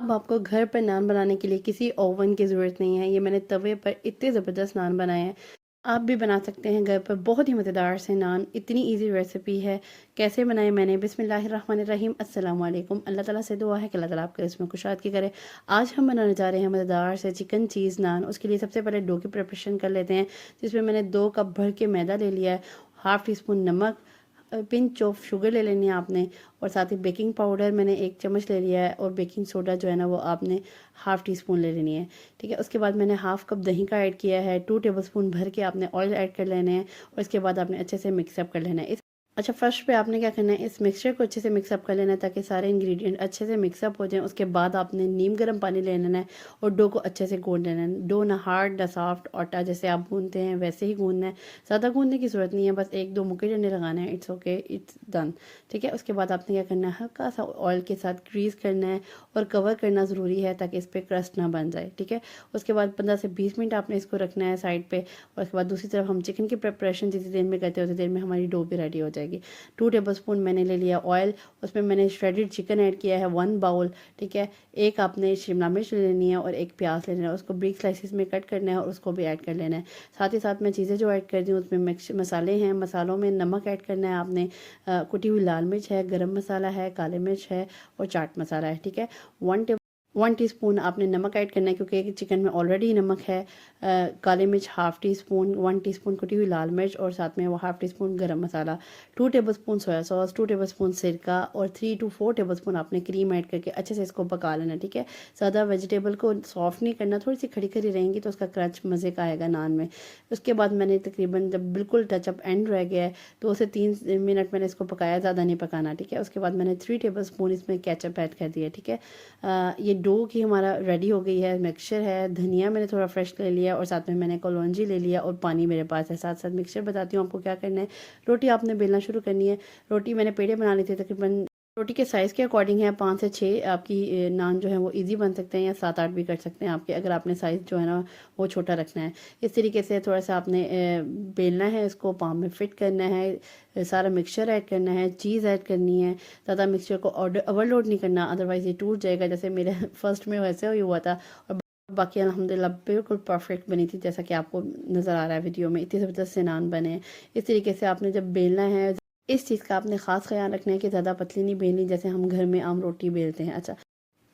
अब आपको घर पर नान बनाने के लिए किसी ओवन की ज़रूरत नहीं है। ये मैंने तवे पर इतने ज़बरदस्त नान बनाए हैं। आप भी बना सकते हैं घर पर, बहुत ही मज़ेदार से नान। इतनी इजी रेसिपी है। कैसे बनाए मैंने, बिस्मिल्लाहिर्रहमानिर्रहीम, अस्सलाम वालेकुम। अल्लाह ताला से दुआ है कि अल्लाह ताला आपके इसमें कुशाद की करे। आज हम बनाने जा रहे हैं मज़ेदार से चिकन चीज़ नान। उसके लिए सबसे पहले डो की प्रिपरेशन कर लेते हैं, जिसमें मैंने 2 कप भर के मैदा ले लिया है, हाफ़ टी स्पून नमक, पिंच ऑफ शुगर ले लेनी है आपने, और साथ ही बेकिंग पाउडर मैंने 1 चम्मच ले लिया है, और बेकिंग सोडा जो है ना वो आपने हाफ़ टी स्पून ले लेनी है। ठीक है, उसके बाद मैंने हाफ़ कप दही का ऐड किया है, 2 टेबलस्पून भर के आपने ऑयल ऐड कर लेने हैं, और इसके बाद आपने अच्छे से मिक्सअप कर लेना है। अच्छा, फर्स्ट पे आपने क्या करना है, इस मिक्सचर को अच्छे से मिक्सअप कर लेना है ताकि सारे इंग्रेडिएंट अच्छे से मिक्सअप हो जाएं। उसके बाद आपने नीम गर्म पानी ले लेना है और डो को अच्छे से गूंद लेना है। डो ना हार्ड ना सॉफ्ट, आटा जैसे आप गूंदते हैं वैसे ही गूंदना है, ज़्यादा गूंदने की ज़रूरत नहीं है, बस 1-2 मुक्के डंडे लगाना है। It's okay, it's done. ठीक है, उसके बाद आपने क्या करना है, हल्का सा ऑयल के साथ ग्रीस करना है और कवर करना ज़रूरी है ताकि इस पर क्रस्ट ना बन जाए। ठीक है, उसके बाद 15 से 20 मिनट आपने इसको रखना है साइड पे, और उसके बाद दूसरी तरफ हम चिकन की प्रिपरेशन जितनी देर में करते हैं उतनी देर में हमारी डो भी रेडी हो जाएगी। 2 टेबलस्पून मैंने ले लिया ऑयल, उसमें मैंने श्रेडेड चिकन ऐड किया है 1 बाउल। ठीक है, एक आपने शिमला मिर्च लेनी है और एक प्याज लेना है, उसको ब्रिक स्लाइसिस में कट करना है और उसको भी ऐड कर लेना है। साथ ही साथ मैं चीज़ें जो ऐड कर दी हूँ उसमें मिक्स मसाले हैं। मसालों में नमक ऐड करना है आपने, कुटी हुई लाल मिर्च है, गरम मसाला है, काले मिर्च है और चाट मसाला है। ठीक है, 1 टीस्पून आपने नमक ऐड करना है क्योंकि चिकन में ऑलरेडी नमक है। काले मिर्च हाफ़ टी स्पून, 1 टीस्पून कुटी हुई लाल मिर्च और साथ में वो हाफ़ टी स्पून गरम मसाला, 2 टेबलस्पून सोया सॉस, 2 टेबलस्पून सिरका और 3 to 4 टेबलस्पून आपने क्रीम ऐड करके अच्छे से इसको पका लेना। ठीक है, ज़्यादा वेजिटेबल को सॉफ्ट नहीं करना, थोड़ी सी खड़ी खड़ी रहेंगी तो उसका क्रंच मज़े का आएगा नान में। उसके बाद मैंने तकरीबन जब बिल्कुल टचअप एंड रह गया है 2 से 3 मिनट मैंने इसको पकाया, ज़्यादा नहीं पकाना। ठीक है, उसके बाद मैंने 3 टेबलस्पून इसमें केचप ऐड कर दिया। ठीक है, ये डो की हमारा रेडी हो गई है। मिक्सचर है, धनिया मैंने थोड़ा फ्रेश ले लिया और साथ में मैंने कलौंजी ले लिया और पानी मेरे पास है। साथ साथ मिक्सचर बताती हूँ आपको क्या करना है। रोटी आपने बेलना शुरू करनी है। रोटी मैंने पेड़े बना ली थी, तकरीबन रोटी के साइज़ के अकॉर्डिंग है 5 से 6 आपकी नान जो है वो इजी बन सकते हैं, या 7-8 भी कर सकते हैं आपके, अगर आपने साइज़ जो है ना वो छोटा रखना है। इस तरीके से थोड़ा सा आपने बेलना है, इसको पाम में फिट करना है, सारा मिक्सचर ऐड करना है, चीज़ ऐड करनी है। ज़्यादा मिक्सचर को ओवरलोड नहीं करना, अदरवाइज़ ये टूट जाएगा, जैसे मेरे फर्स्ट में वैसे ही हुआ था। और बाकी अल्हम्दुलिल्लाह बिल्कुल परफेक्ट बनी थी, जैसा कि आपको नज़र आ रहा है वीडियो में। इतनी ज़बरदस्त से नान बने हैं। इस तरीके से आपने जब बेलना है, इस चीज़ का आपने ख़ास ख्याल रखना है कि ज़्यादा पतली नहीं बेलनी, जैसे हम घर में आम रोटी बेलते हैं। अच्छा,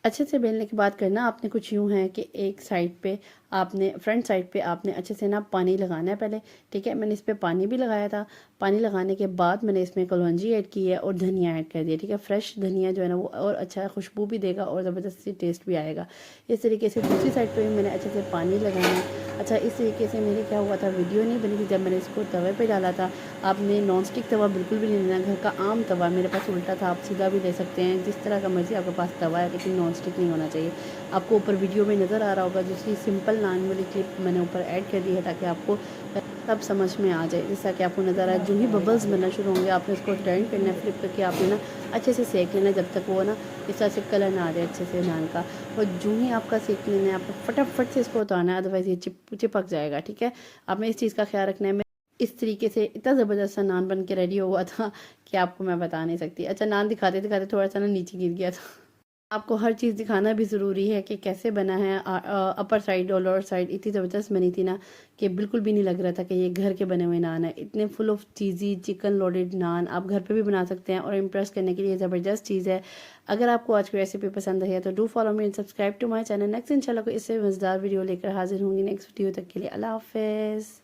अच्छे से बेलने के बाद करना आपने कुछ यूँ है कि एक साइड पे आपने, फ्रंट साइड पे आपने अच्छे से ना पानी लगाना है पहले। ठीक है, मैंने इस पे पानी भी लगाया था। पानी लगाने के बाद मैंने इसमें कलौंजी ऐड की है और धनिया ऐड कर दिया। ठीक है, फ्रेश धनिया जो है ना वो और अच्छा खुशबू भी देगा और ज़बरदस्ती टेस्ट भी आएगा। इस तरीके से दूसरी साइड पर भी मैंने अच्छे से पानी लगाना है। अच्छा, इस तरीके से मेरे क्या हुआ था, वीडियो नहीं बनी थी जब मैंने इसको तवे पर डाला था। आपने नॉन स्टिक तवा बिल्कुल भी नहीं लेना, घर का आम तवा, मेरे पास उल्टा था, आप सीधा भी ले सकते हैं, जिस तरह का मर्ज़ी आपके पास तवा है, लेकिन नॉन स्टिक नहीं होना चाहिए। आपको ऊपर वीडियो में नज़र आ रहा होगा, दूसरी सिंपल नान वाली क्लिप मैंने ऊपर ऐड कर दी है ताकि आपको सब समझ में आ जाए। जैसा कि आपको नज़र आए, जो ही बबल्स बनना शुरू होंगे आपने उसको टर्न करना है, फ्लिप करके आपने ना अच्छे से सेक लेना जब तक वो ना इस तरह से कलर ना आ जाए अच्छे से नान का। और जो ही आपका सेक लेना है, आपको फटाफट से इसको उतारना है, अदरवाइज़ ये चिपक जाएगा। ठीक है, आपने इस चीज़ का ख्याल रखना है। इस तरीके से इतना ज़बरदस्त सा नान बन के रेडी हुआ था कि आपको मैं बता नहीं सकती। अच्छा, नान दिखाते दिखाते थोड़ा सा ना नीचे गिर गया था। आपको हर चीज़ दिखाना भी ज़रूरी है कि कैसे बना है। अपर साइड और लोअर साइड इतनी ज़बरदस्त बनी थी ना कि बिल्कुल भी नहीं लग रहा था कि ये घर के बने हुए नान है। इतने full of cheesy chicken loaded naan आप घर पे भी बना सकते हैं और इम्प्रेस करने के लिए ज़बरदस्त चीज़ है। अगर आपको आज की रेसिपी पसंद है तो do follow me and subscribe to my channel. Next इंशाल्लाह को इससे मज़ेदार वीडियो लेकर हाजिर होंगी। नेक्स्ट वीडियो तक के लिए अल्लाह हाफ़िज़।